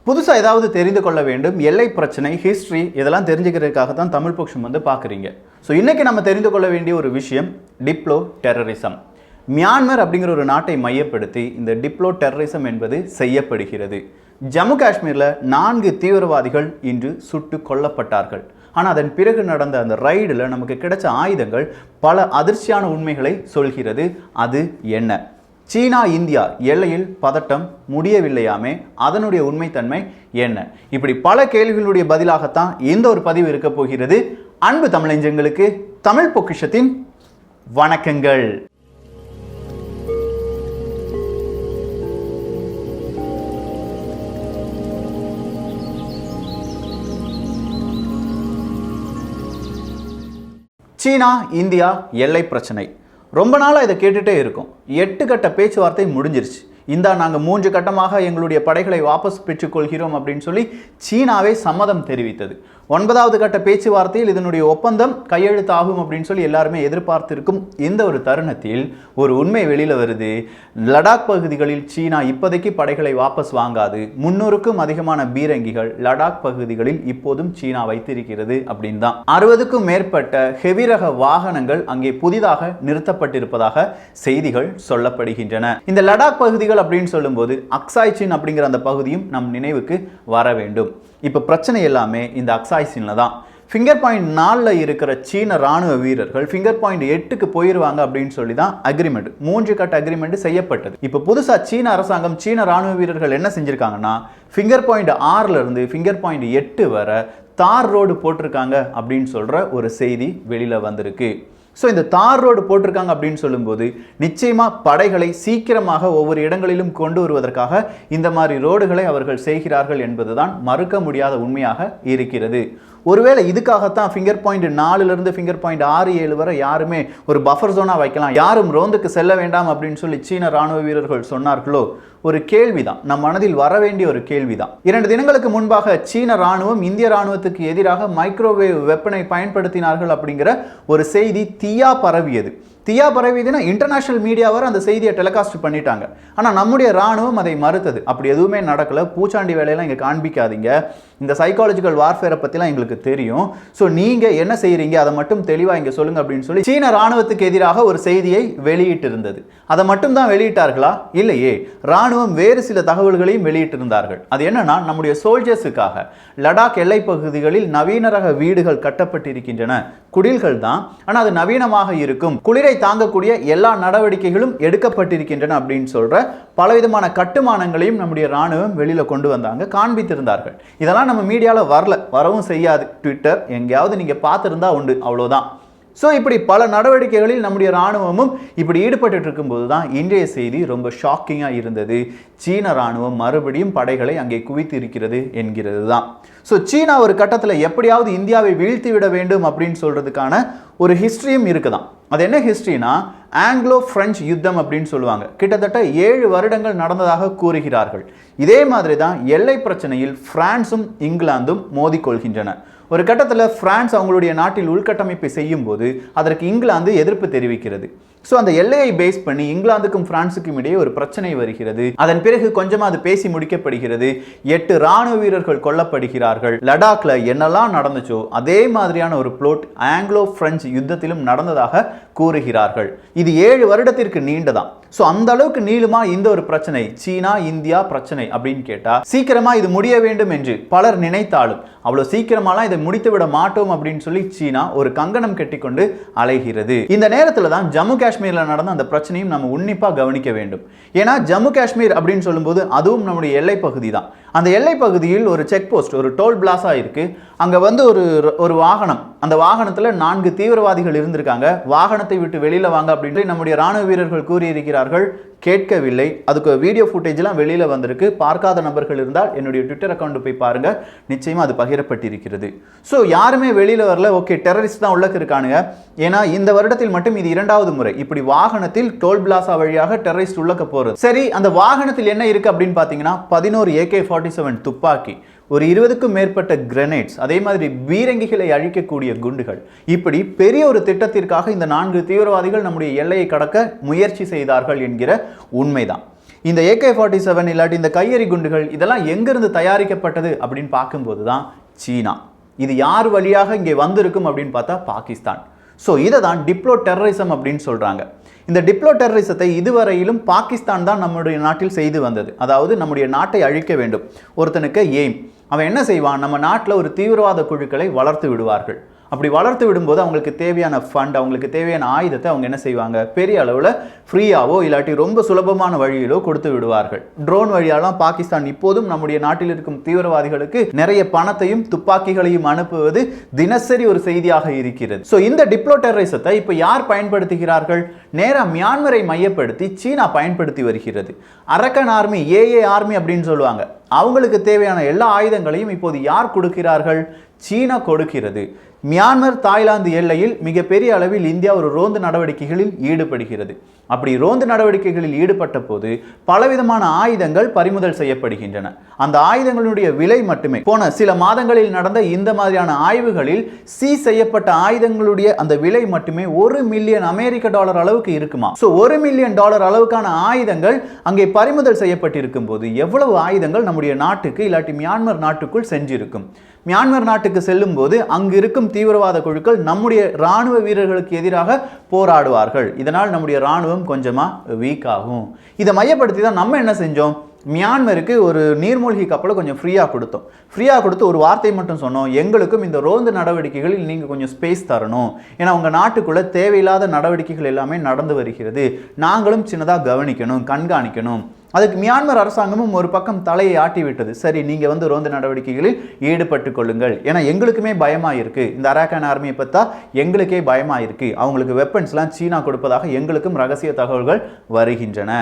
புதுசாக ஏதாவது தெரிந்து கொள்ள வேண்டும், எல்லை பிரச்சனை, ஹிஸ்ட்ரி இதெல்லாம் தெரிஞ்சுக்கிறதுக்காக தான் தமிழ் பொக்ஷம் வந்து பார்க்குறீங்க. ஸோ இன்றைக்கி நம்ம தெரிந்து கொள்ள வேண்டிய ஒரு விஷயம் டிப்ளோ டெரரிசம். மியான்மர் அப்படிங்கிற ஒரு நாட்டை மையப்படுத்தி இந்த டிப்ளோ டெரரிசம் என்பது செய்யப்படுகிறது. ஜம்மு காஷ்மீரில் 4 தீவிரவாதிகள் இன்று சுட்டு கொல்லப்பட்டார்கள். ஆனால் அதன் பிறகு நடந்த அந்த ரைடில் நமக்கு கிடைச்ச ஆயுதங்கள் பல அதிர்ச்சியான உண்மைகளை சொல்கிறது. அது என்ன? சீனா இந்தியா எல்லையில் பதட்டம் முடியவில்லையாமே, அதனுடைய உண்மைத்தன்மை என்ன? இப்படி பல கேள்விகளுடைய பதிலாகத்தான் இந்த ஒரு பதிவு இருக்க போகிறது. அன்பு தமிழஞ்சங்களுக்கு தமிழ் பொக்கிஷத்தின் வணக்கங்கள். சீனா இந்தியா எல்லை பிரச்சனை ரொம்ப நாளாக இதை கேட்டுகிட்டே இருக்கும். 8 கட்ட பேச்சுவார்த்தை முடிஞ்சிருச்சு. நாங்கள் 3 கட்டமாக எங்களுடைய படைகளை வாபஸ் பெற்றுக்கொள்கிறோம் அப்படின்னு சொல்லி சீனாவே சம்மதம் தெரிவித்தது. 9வது கட்ட பேச்சுவார்த்தையில் இதனுடைய ஒப்பந்தம் கையெழுத்தாகும் அப்படின்னு சொல்லி எல்லாருமே எதிர்பார்த்திருக்கும் இந்த ஒரு தருணத்தில் ஒரு உண்மை வெளியில் வருது. லடாக் பகுதிகளில் சீனா இப்போதைக்கு படைகளை வாபஸ் வாங்காது. 300க்கும் அதிகமான பீரங்கிகள் லடாக் பகுதிகளில் இப்போதும் சீனா வைத்திருக்கிறது அப்படின்னு தான். 60க்கும் மேற்பட்ட ஹெவி ரக வாகனங்கள் அங்கே புதிதாக நிறுத்தப்பட்டிருப்பதாக செய்திகள் சொல்லப்படுகின்றன. இந்த லடாக் பகுதிகள் அப்படின்னு சொல்லும்போது அக்சாய் சின் அப்படிங்கிற அந்த பகுதியும் நம் நினைவுக்கு வர வேண்டும். இப்போ பிரச்சனை எல்லாமே இந்த அக்சாய் சின்ல தான். ஃபிங்கர் பாயிண்ட் 4ல் இருக்கிற சீன ராணுவ வீரர்கள் ஃபிங்கர் பாயிண்ட் 8க்கு போயிடுவாங்க அப்படின்னு சொல்லி தான் அக்ரிமெண்ட், 3 கட்ட அக்ரிமெண்ட் செய்யப்பட்டது. இப்போ புதுசாக சீன அரசாங்கம் சீன ராணுவ வீரர்கள் என்ன செஞ்சிருக்காங்கன்னா, ஃபிங்கர் பாயிண்ட் 6ல இருந்து ஃபிங்கர் பாயிண்ட் 8 வரை தார் ரோடு போட்டிருக்காங்க அப்படின்னு சொல்ற ஒரு செய்தி வெளியில வந்திருக்கு. ஸோ இந்த தார் ரோடு போட்டிருக்காங்க அப்படின்னு சொல்லும்போது நிச்சயமாக படைகளை சீக்கிரமாக ஒவ்வொரு இடங்களிலும் கொண்டு வருவதற்காக இந்த மாதிரி ரோடுகளை அவர்கள் செய்கிறார்கள் என்பதுதான் மறுக்க முடியாத உண்மையாக இருக்கிறது. ஒருவேளை இதுக்காகத்தான் ஃபிங்கர் பாயிண்ட் 4லிருந்து ஃபிங்கர் பாயிண்ட் 6, 7 வரை யாருமே ஒரு பஃபர் ஜோனா வைக்கலாம், யாரும் ரோந்துக்கு செல்ல வேண்டாம் அப்படின்னு சொல்லி சீன ராணுவ வீரர்கள் சொன்னார்களோ? ஒரு கேள்விதான், நம் மனதில் வர வேண்டிய ஒரு கேள்விதான். 2 தினங்களுக்கு முன்பாக சீன ராணுவம் இந்திய ராணுவத்துக்கு எதிராக மைக்ரோவேவ் வெப்பனை பயன்படுத்தினார்கள் அப்படிங்கிற ஒரு செய்தி தீயா பரவியது. தீயா பரவியதுன்னா இன்டர்நேஷனல் மீடியா வர அந்த செய்தியை டெலிகாஸ்ட் பண்ணிட்டாங்க. ஆனால் நம்முடைய ராணுவம் அதை மறுத்தது. அப்படி எதுவுமே நடக்கல, பூச்சாண்டி வேலையெல்லாம் இங்கே காண்பிக்காதீங்க, இந்த சைக்காலஜிக்கல் வார்ஃபேரை பற்றிலாம் எங்களுக்கு தெரியும், ஸோ நீங்கள் என்ன செய்கிறீங்க அதை மட்டும் தெளிவாக இங்கே சொல்லுங்க அப்படின்னு சொல்லி சீன ராணுவத்துக்கு எதிராக ஒரு செய்தியை வெளியிட்டிருந்தது. அதை மட்டும் தான் வெளியிட்டார்களா? இல்லையே, ராணுவம் வேறு சில தகவல்களையும் வெளியிட்டிருந்தார்கள். அது என்னன்னா, நம்முடைய சோல்ஜர்ஸுக்காக லடாக் எல்லை பகுதிகளில் நவீன ரக வீடுகள் கட்டப்பட்டிருக்கின்றன, குடில்கள் தான், ஆனால் அது நவீனமாக இருக்கும், குளிரை தாங்கக்கூடிய எல்லா நடவடிக்கைகளும் எடுக்கப்பட்டிருக்கின்றன அப்படின்னு சொல்ற பலவிதமான கட்டுமானங்களையும் நம்முடைய ராணுவம் வெளியில கொண்டு வந்தாங்க, காண்பித்திருந்தார்கள். இதெல்லாம் நம்ம மீடியால வரவும் செய்யாது. ட்விட்டர் எங்கேயாவது நீங்க பார்த்திருந்தா உண்டு, அவ்வளவுதான். ஸோ இப்படி பல நடவடிக்கைகளில் நம்முடைய ராணுவமும் இப்படி ஈடுபட்டு இருக்கும்போது தான் இன்றைய செய்தி ரொம்ப ஷாக்கிங்காக இருந்தது. சீன ராணுவம் மறுபடியும் படைகளை அங்கே குவித்து இருக்கிறது என்கிறது தான். ஸோ சீனா ஒரு கட்டத்தில் எப்படியாவது இந்தியாவை வீழ்த்தி விட வேண்டும் அப்படின்னு சொல்றதுக்கான ஒரு ஹிஸ்ட்ரியும் இருக்குதான். அது என்ன ஹிஸ்ட்ரினா, ஆங்கிலோ பிரெஞ்சு யுத்தம் அப்படின்னு சொல்லுவாங்க. கிட்டத்தட்ட 7 வருடங்கள் நடந்ததாக கூறுகிறார்கள். இதே மாதிரி தான் எல்லை பிரச்சனையில் பிரான்சும் இங்கிலாந்தும் மோதிக்கொள்கின்றன. ஒரு கட்டத்தில் பிரான்ஸ் அவங்களுடைய நாட்டில் உள்கட்டமைப்பை செய்யும் போது அதற்கு இங்கிலாந்து எதிர்ப்பு தெரிவிக்கிறது. ஸோ அந்த எல்லையை பேஸ் பண்ணி இங்கிலாந்துக்கும் பிரான்ஸுக்கும் இடையே ஒரு பிரச்சனை வருகிறது. அதன் பிறகு கொஞ்சமாக அது பேசி முடிக்கப்படுகிறது. 8 ராணுவ வீரர்கள் கொல்லப்படுகிறார்கள். லடாக்ல என்னெல்லாம் நடந்துச்சோ அதே மாதிரியான ஒரு ப்ளோட் ஆங்கிலோ பிரெஞ்சு யுத்தத்திலும் நடந்ததாக கூறுகிறார்கள். இது 7 வருடத்திற்கு நீண்டதான். ஸோ அந்த அளவுக்கு நீளுமா இந்த ஒரு பிரச்சனை, சீனா இந்தியா பிரச்சனை அப்படின்னு கேட்டா, சீக்கிரமா இது முடிய வேண்டும் என்று பலர் நினைத்தாலும் அவ்வளவு சீக்கிரமாலாம் இதை முடித்து விட மாட்டோம் அப்படின்னு சொல்லி சீனா ஒரு கங்கணம் கட்டிக்கொண்டு அலைகிறது. இந்த நேரத்தில் தான் ஜம்மு காஷ்மீர்ல நடந்த அந்த பிரச்சனையும் நம்ம உன்னிப்பா கவனிக்க வேண்டும். ஏன்னா ஜம்மு காஷ்மீர் அப்படின்னு சொல்லும்போது அதுவும் நம்முடைய எல்லை பகுதி தான். அந்த எல்லை பகுதியில் ஒரு செக் போஸ்ட், ஒரு டோல் பிளாஸா இருக்கு. அங்க வந்து ஒரு வாகனம், அந்த வாகனத்துல 4 தீவிரவாதிகள் இருந்திருக்காங்க. வாகனத்தை விட்டு வெளியில வாங்க அப்படின்னு நம்முடைய ராணுவ வீரர்கள் கூறியிருக்கிறார்கள். கேட்கவில்லை. அதுக்கு வீடியோ ஃபுட்டேஜ்லாம் வெளியில வந்திருக்கு. பார்க்காத நபர்கள் இருந்தால் என்னுடைய ட்விட்டர் அக்கௌண்ட் போய் பாருங்க, நிச்சயமா அது பகிரப்பட்டிருக்கிறது. ஸோ யாருமே வெளியில வரல. ஓகே, டெரரிஸ்ட் தான் உள்ளக்கு இருக்கானுங்க. ஏன்னா இந்த வருடத்தில் மட்டும் இது 2வது முறை இப்படி வாகனத்தில் டோல் பிளாசா வழியாக டெரரிஸ்ட் உள்ளக்க போறது. சரி, அந்த வாகனத்தில் என்ன இருக்கு அப்படின்னு பாத்தீங்கன்னா 11 AK-47 துப்பாக்கி, ஒரு 20க்கும் மேற்பட்ட கிரனேட்ஸ், அதே மாதிரி பீரங்கிகளை அழிக்கக்கூடிய குண்டுகள், இப்படி பெரிய ஒரு திட்டத்திற்காக இந்த 4 தீவிரவாதிகள் நம்முடைய எல்லையை கடக்க முயற்சி செய்தார்கள் என்கிற உண்மைதான். இந்த AK-47 இல்லாட்டி இந்த கையெறி குண்டுகள் இதெல்லாம் எங்கிருந்து தயாரிக்கப்பட்டது அப்படின்னு பார்க்கும்போது தான் சீனா. இது யார் வழியாக இங்கே வந்திருக்கும் அப்படின்னு பார்த்தா பாகிஸ்தான். ஸோ இதை தான் டிப்ளோ டெரரிசம் அப்படின்னு சொல்கிறாங்க. இந்த டிப்ளோ டெரரிசத்தை இதுவரையிலும் பாகிஸ்தான் தான் நம்முடைய நாட்டில் செய்து வந்தது. அதாவது நம்முடைய நாட்டை அழிக்க வேண்டும் ஒருத்தனுக்கு எய்ம். அவன் என்ன செய்வான், நம்ம நாட்டில் ஒரு தீவிரவாத குழுக்களை வளர்த்து விடுவார்கள். அப்படி வளர்த்து விடும்போது அவங்களுக்கு தேவையான ஃபண்ட், அவங்களுக்கு தேவையான ஆயுதத்தை அவங்க என்ன செய்வாங்க, பெரிய அளவில் ஃப்ரீயாவோ இல்லாட்டி ரொம்ப சுலபமான வழியிலோ கொடுத்து விடுவார்கள். ட்ரோன் வழியாலாம் பாகிஸ்தான் இப்போதும் நம்முடைய நாட்டில் இருக்கும் தீவிரவாதிகளுக்கு நிறைய பணத்தையும் துப்பாக்கிகளையும் அனுப்புவது தினசரி ஒரு செய்தியாக இருக்கிறது. ஸோ இந்த டிப்ளோ டெரரிசத்தை இப்போ யார் பயன்படுத்துகிறார்கள்? நேராக மியான்மரை மையப்படுத்தி சீனா பயன்படுத்தி வருகிறது. அரக்கன் ஆர்மி, AA ஆர்மி அப்படின்னு சொல்லுவாங்க. அவங்களுக்கு தேவையான எல்லா ஆயுதங்களையும் இப்போது யார் கொடுக்கிறார்கள்? சீனா கொடுக்கிறது. மியான்மர் தாய்லாந்து எல்லையில் மிகப்பெரிய அளவில் இந்தியா ஒரு ரோந்து நடவடிக்கைகளில் ஈடுபடுகிறது. அப்படி ரோந்து நடவடிக்கைகளில் ஈடுபட்ட போது பலவிதமான ஆயுதங்கள் பறிமுதல் செய்யப்படுகின்றன. அந்த ஆயுதங்களுடைய விலை மட்டுமே போன சில மாதங்களில் நடந்த இந்த மாதிரியான ஆய்வுகளில் சீஸ் செய்யப்பட்ட ஆயுதங்களுடைய அந்த விலை மட்டுமே $1 மில்லியன் அளவுக்கு இருக்குமா. ஸோ $1 மில்லியன் அளவுக்கான ஆயுதங்கள் அங்கே பறிமுதல் செய்யப்பட்டிருக்கும் போது எவ்வளவு ஆயுதங்கள் நம்முடைய நாட்டுக்கு இல்லாட்டி மியான்மர் நாட்டுக்குள் சென்றிருக்கும். மியான்மர் நாட்டுக்கு செல்லும் போது அங்கு இருக்கும் தீவிரவாத குழுக்கள் நம்முடைய இராணுவ வீரர்களுக்கு எதிராக போராடுவார்கள். இதனால் நம்முடைய இராணுவம் கொஞ்சமா வீக் ஆகும். இதை மையப்படுத்தி தான் நம்ம என்ன செஞ்சோம், மியான்மருக்கு ஒரு நீர்மூழ்கி கப்பலை கொஞ்சம் ஃப்ரீயாக கொடுத்தோம். ஃப்ரீயாக கொடுத்து ஒரு வார்த்தை மட்டும் சொன்னோம், எங்களுக்கும் இந்த ரோந்து நடவடிக்கைகளில் நீங்கள் கொஞ்சம் ஸ்பேஸ் தரணும். ஏன்னா உங்கள் நாட்டுக்குள்ளே தேவையில்லாத நடவடிக்கைகள் எல்லாமே நடந்து வருகிறது, நாங்களும் சின்னதாக கவனிக்கணும், கண்காணிக்கணும். அதுக்கு மியான்மர் அரசாங்கமும் ஒரு பக்கம் தலையை ஆட்டி விட்டது. சரி, நீங்கள் வந்து ரோந்து நடவடிக்கைகளில் ஈடுபட்டு கொள்ளுங்கள், ஏன்னா எங்களுக்குமே பயமாக இருக்குது. இந்த அரக்கன் ஆர்மியை பார்த்தா எங்களுக்கே பயமாக இருக்குது. அவங்களுக்கு வெப்பன்ஸ்லாம் சீனா கொடுப்பதாக எங்களுக்கும் ரகசிய தகவல்கள் வருகின்றன.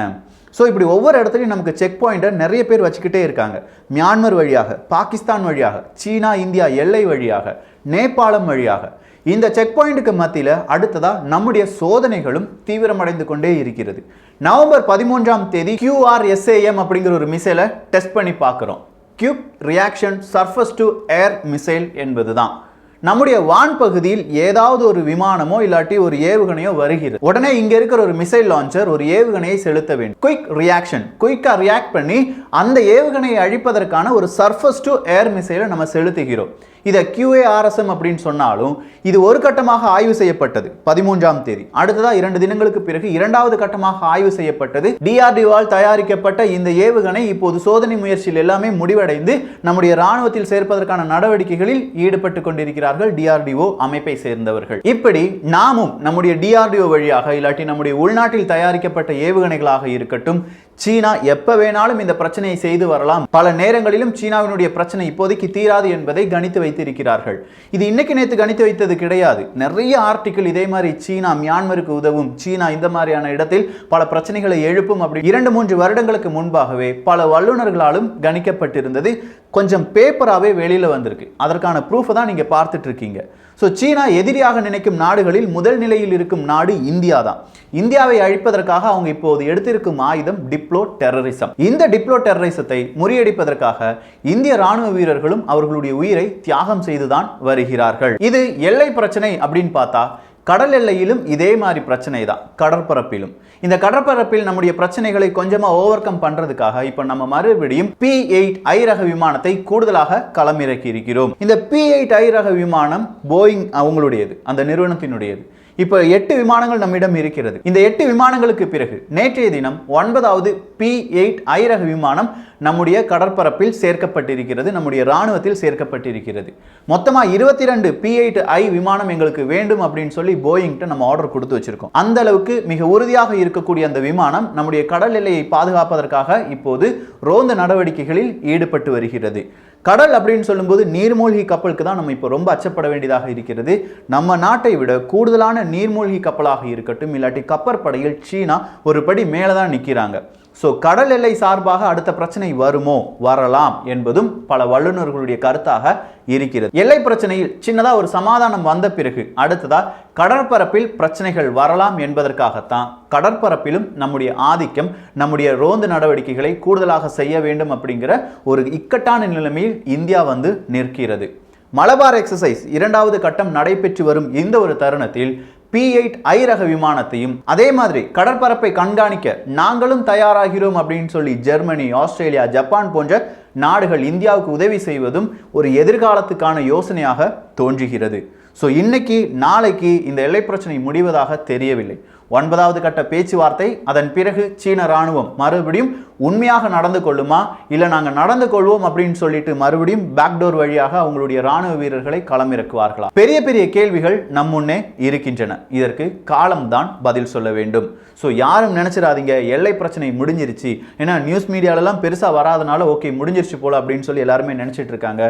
ஸோ இப்படி ஒவ்வொரு இடத்துலையும் நமக்கு செக் பாயிண்ட்டை நிறைய பேர் வச்சுக்கிட்டே இருக்காங்க. மியான்மர் வழியாக, பாகிஸ்தான் வழியாக, சீனா இந்தியா எல்லை வழியாக, நேபாளம் வழியாக. இந்த செக் பாயிண்ட்டுக்கு மத்தியில் அடுத்ததாக நம்முடைய சோதனைகளும் தீவிரமடைந்து கொண்டே இருக்கிறது. நவம்பர் 13ஆம் தேதி QRSAM அப்படிங்கிற ஒரு மிசைலை டெஸ்ட் பண்ணி பார்க்குறோம். Quick reaction surface to air missile என்பது தான். நம்முடைய வான் பகுதியில் ஏதாவது ஒரு விமானமோ இல்லாட்டி ஒரு ஏவுகணையோ வருகிறது, உடனே இங்க இருக்கிற ஒரு மிசைல் லான்ச்சர் ஒரு ஏவுகணையை செலுத்த வேண்டும். குயிக் ரியாக்ஷன், குயிக்கா ரியாக்ட் பண்ணி அந்த ஏவுகணையை அழிப்பதற்கான ஒரு சர்ஃபஸ் டு ஏர் மிசைலை நம்ம செலுத்துகிறோம். இதை QARSM அப்படின்னு சொன்னாலும் இது ஒரு கட்டமாக ஆய்வு செய்யப்பட்டது 13ஆம் தேதி. அடுத்ததா 2 தினங்களுக்கு பிறகு இரண்டாவது கட்டமாக ஆய்வு செய்யப்பட்டது. DRDOவால் தயாரிக்கப்பட்ட இந்த ஏவுகணை இப்போது சோதனை முயற்சியில் எல்லாமே முடிவடைந்து நம்முடைய ராணுவத்தில் சேர்ப்பதற்கான நடவடிக்கைகளில் ஈடுபட்டு கொண்டிருக்கிறார்கள் DRDO அமைப்பை சேர்ந்தவர்கள். இப்படி நாமும் நம்முடைய DRDO வழியாக இல்லாட்டி நம்முடைய உள்நாட்டில் தயாரிக்கப்பட்ட ஏவுகணைகளாக இருக்கட்டும், சீனா எப்ப வேணாலும் இந்த பிரச்சனையை செய்து வரலாம். பல நேரங்களிலும் சீனாவினுடைய பிரச்சனை இப்போதைக்கு தீராது என்பதை கணித்து வைத்திருக்கிறார்கள். இது இன்னைக்கு நேற்று கணித்து வைத்தது கிடையாது. நிறைய ஆர்டிக்கிள் இதே மாதிரி சீனா மியான்மருக்கு உதவும், சீனா இந்த மாதிரியான இடத்தில் பல பிரச்சனைகளை எழுப்பும் அப்படி 2-3 வருடங்களுக்கு முன்பாகவே பல வல்லுநர்களாலும் கணிக்கப்பட்டிருந்தது. கொஞ்சம் பேப்பராகவே வெளியில வந்திருக்கு. அதற்கான ப்ரூஃப் தான் நீங்க பார்த்துட்டு இருக்கீங்க. ஸோ சீனா எதிரியாக நினைக்கும் நாடுகளில் முதல் நிலையில் இருக்கும் நாடு இந்தியா தான். இந்தியாவை அழிப்பதற்காக அவங்க இப்போது எடுத்திருக்கும் ஆயுதம் டிப்ளோ டெரரிசம். இந்த டிப்ளோ டெரரிசத்தை முறியடிப்பதற்காக இந்திய ராணுவ வீரர்களும் அவர்களுடைய உயிரை தியாகம் செய்துதான் வருகிறார்கள். இது எல்லை பிரச்சனை அப்படின்னு பார்த்தா கடல் எல்லையிலும் இதே மாதிரி பிரச்சனை தான், கடற்பரப்பிலும். இந்த கடற்பரப்பில் நம்முடைய பிரச்சனைகளை கொஞ்சமா ஓவர் கம் பண்றதுக்காக இப்ப நம்ம மறுபடியும் P-8I ரக விமானத்தை கூடுதலாக களமிறக்கி இருக்கிறோம். இந்த P-8I ரக விமானம் போயிங் அவங்களுடையது, அந்த நிறுவனத்தினுடையது. இப்போ 8 விமானங்கள் நம்மிடம் இருக்கிறது. இந்த 8 விமானங்களுக்கு பிறகு நேற்றைய தினம் 9வது P-8I ரக விமானம் நம்முடைய கடற்பரப்பில் சேர்க்கப்பட்டிருக்கிறது, நம்முடைய ராணுவத்தில் சேர்க்கப்பட்டிருக்கிறது. மொத்தமா 22 P-8I விமானம் எங்களுக்கு வேண்டும் அப்படின்னு சொல்லி போயிங்கிட்ட நம்ம ஆர்டர் கொடுத்து வச்சிருக்கோம். அந்த அளவுக்கு மிக உறுதியாக இருக்கக்கூடிய அந்த விமானம் நம்முடைய கடல் எல்லையை பாதுகாப்பதற்காக இப்போது ரோந்து நடவடிக்கைகளில் ஈடுபட்டு வருகிறது. கடல் அப்படின்னு சொல்லும்போது நீர்மூழ்கி கப்பலுக்கு தான் நம்ம இப்போ ரொம்ப அச்சப்பட வேண்டியதாக இருக்கிறது. நம்ம நாட்டை விட கூடுதலான நீர்மூழ்கி கப்பலாக இருக்கட்டும் இல்லாட்டி கப்பற்படையில் சீனா ஒரு படி மேலே தான் நிற்கிறாங்க. ஸோ கடல் எல்லை சார்பாக அடுத்த பிரச்சனை வருமோ, வரலாம் என்பதும் பல வல்லுநர்களுடைய கருத்தாக இருக்கிறது. எல்லை பிரச்சனையில் சின்னதா ஒரு சமாதானம் வந்த பிறகு அடுத்ததா கடற்பரப்பில் பிரச்சனைகள் வரலாம் என்பதற்காகத்தான் கடற்பரப்பிலும் நம்முடைய ஆதிக்கம், நம்முடைய ரோந்து நடவடிக்கைகளை கூடுதலாக செய்ய வேண்டும் அப்படிங்கிற ஒரு இக்கட்டான நிலைமையில் இந்தியா வந்து நிற்கிறது. மலபார் எக்ஸசைஸ் 2வது கட்டம் நடைபெற்று வரும் இந்த ஒரு தருணத்தில் P-8I ரக விமானத்தையும், அதே மாதிரி கடற்பரப்பை கண்காணிக்க நாங்களும் தயாராகிறோம் அப்படின்னு சொல்லி ஜெர்மனி, ஆஸ்திரேலியா, ஜப்பான் போன்ற நாடுகள் இந்தியாவுக்கு உதவி செய்வதும் ஒரு எதிர்காலத்துக்கான யோசனையாக தோன்றுகிறது. ஸோ இன்னைக்கு நாளைக்கு இந்த எல்லை பிரச்சனை முடிவதாக தெரியவில்லை. 9வது கட்ட பேச்சுவார்த்தை, அதன் பிறகு சீன ராணுவம் மறுபடியும் உண்மையாக நடந்து கொள்ளுமா, இல்லை நாங்கள் நடந்து கொள்வோம் அப்படின்னு சொல்லிட்டு மறுபடியும் பேக்டோர் வழியாக அவங்களுடைய ராணுவ வீரர்களை களமிறக்குவார்களா? பெரிய பெரிய கேள்விகள் நம் முன்னே இருக்கின்றன. இதற்கு காலம்தான் பதில் சொல்ல வேண்டும். ஸோ யாரும் நினைச்சிடாதீங்க எல்லை பிரச்சனை முடிஞ்சிருச்சு, ஏன்னா நியூஸ் மீடியாலெல்லாம் பெருசாக வராதனால ஓகே முடிஞ்சிருச்சு போல அப்படின்னு சொல்லி எல்லாருமே நினைச்சிட்டு இருக்காங்க.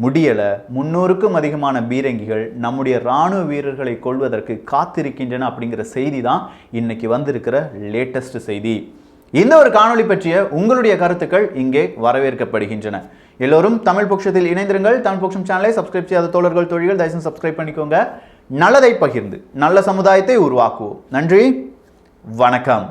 முடியலை. 300க்கும் அதிகமான பீரங்கிகள் நம்முடைய ராணுவ வீரர்களை கொள்வதற்கு காத்திருக்கின்றன அப்படிங்கிற செய்தி தான் இன்னைக்கு வந்திருக்கிற லேட்டஸ்ட் செய்தி. இந்த ஒரு காணொளி பற்றிய உங்களுடைய கருத்துக்கள் இங்கே வரவேற்கப்படுகின்றன. எல்லோரும் தமிழ் பொக்ஷத்தில் இணைந்திருங்கள். தமிழ் பொக்ஷம் சேனலை சப்ஸ்கிரைப் செய்யாத தோழர்கள் தோழிகள் தயவுசெய்து சப்ஸ்கிரைப் பண்ணிக்கோங்க. நல்லதை பகிர்ந்து நல்ல சமுதாயத்தை உருவாக்குவோம். நன்றி, வணக்கம்.